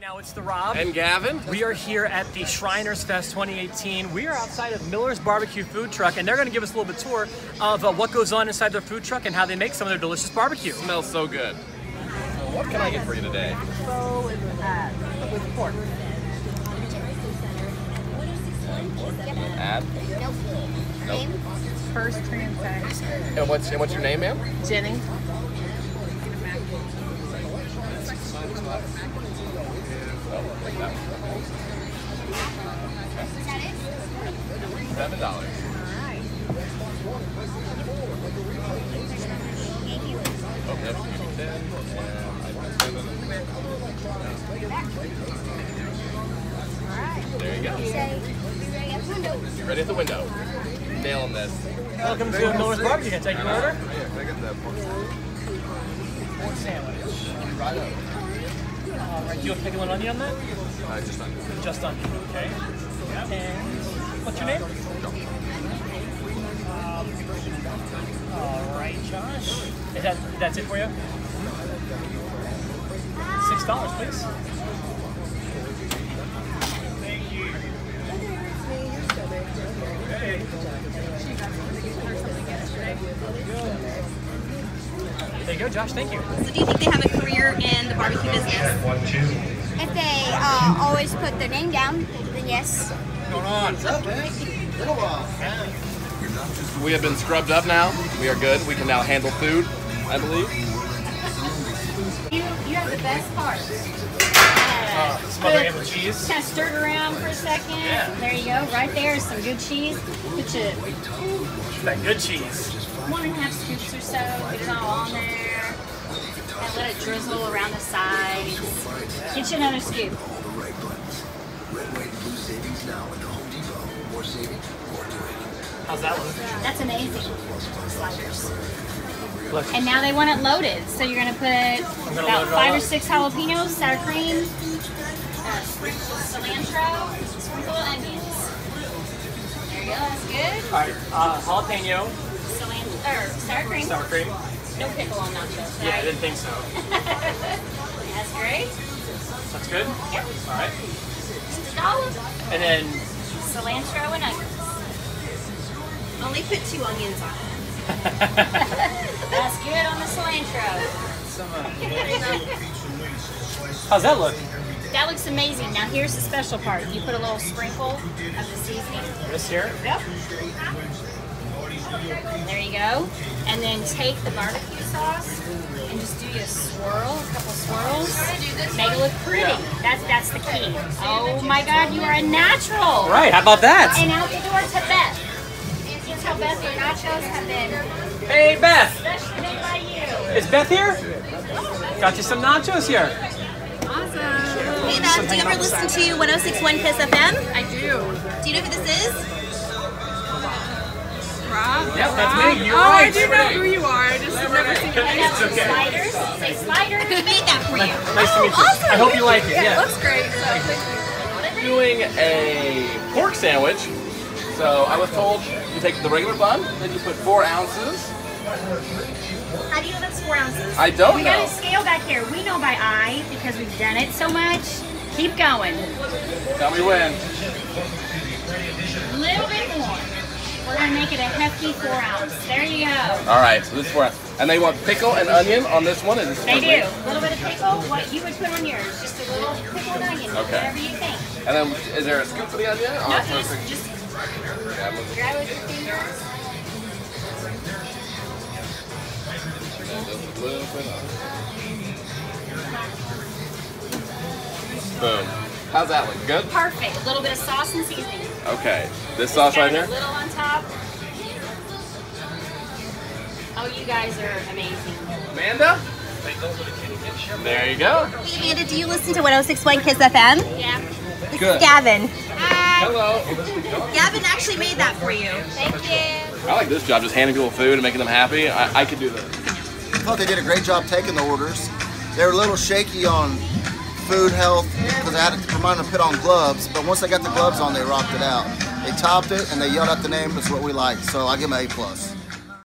Now it's the Rob and Gavin. We are here at the Shriners Fest 2018. We are outside of Miller's Barbecue Food Truck, and they're going to give us a little bit tour of what goes on inside their food truck and how they make some of their delicious barbecue. Smells so good. What can I get for you today? With pork. Add? Nope. Name? First transaction. And what's your name, ma'am? Jenny. $7. Alright. Okay, there you go. You're ready at the window. Nailing this. Welcome to Miller's Barbecue. Can I take your order? Pork sandwich. Right up. All right, do you want pickle and onion on that? Just onion. Just onion, okay. And what's your name? All right, Josh. That's it for you? $6, please. Thank you. There you go, Josh. Thank you. So do you think they have a career in the barbecue business? If they always put their name down, then yes. What's up, man? We have been scrubbed up now. We are good. We can now handle food, I believe. You have the best part. Smothering it with cheese. Kind of stir it around for a second. Yeah. There you go. Right there is some good cheese. Put your That good cheese. 1.5 scoops or so. Get it all on there. And let it drizzle around the sides. Get you another scoop. How's that one? That's amazing. Sliders. Look. And now they want it loaded. So you're going to put gonna about load it all 5 or up. 6 jalapenos, sour cream, sprinkle cilantro, sprinkle onions. There you go. That's good. All right, jalapeno, Sour cream. sour cream. No pickle on nachos. Yeah, I Right? didn't think so. That's great. That's good? Yep. All right. Just a dollar. And then, Cilantro and onions. Only put 2 onions on it. That's good on the cilantro. how's that look? That looks amazing. Now here's the special part. You put a little sprinkle of the seasoning. This here? Yep. There you go. And then take the barbecue sauce and just do a swirl, a couple swirls. Make it look pretty. That's the key. Oh my God, you are a natural. Right, how about that? And out the door to Beth. You tell Beth your nachos have been Hey, Beth. specially made by you. Is Beth here? Got you some nachos here. Hey Beth, do you ever listen to 106.1 Kiss FM? I do. Do you know who this is? Rob? Yep, that's me. You're Oh, right. I do know who you are. I just have never seen you. It's okay. Sliders. Say sliders. Who made that for you? Nice to meet you. I hope you like it. Yeah, Yeah. it looks great. So thank you. Doing a pork sandwich. So I was told you take the regular bun, then you put 4 ounces. How do you know that's 4 ounces? I don't We know. got a scale back here. We know by eye because we've done it so much. Keep going. Tell me when. A little bit more. We're going to make it a hefty 4 ounce. There you go. All right, so this is 4 ounces. And they want pickle and onion on this one. Is They do. A little bit of pickle. What you would put on yours. Just a little pickle and onion. Okay. Whatever you think. And then is there a scoop for the onion? No, Or just grab it. grab it with your fingers. Boom. How's that look? Good? Perfect. A little bit of sauce and seasoning. Okay. This sauce right Got here? a little on top. Oh, you guys are amazing. Amanda? There you go. Hey Amanda, do you listen to 106.1 Kiss FM? Yeah. This Good. is Gavin. Hello. Gavin actually made that for you. Thank you. I like this job, just handing people food and making them happy. I could do this. I thought they did a great job taking the orders. They were a little shaky on food health because I had to remind them to put on gloves, but once they got the gloves on, they rocked it out. They topped it and they yelled out the name. That's what we like, so I give them an A+.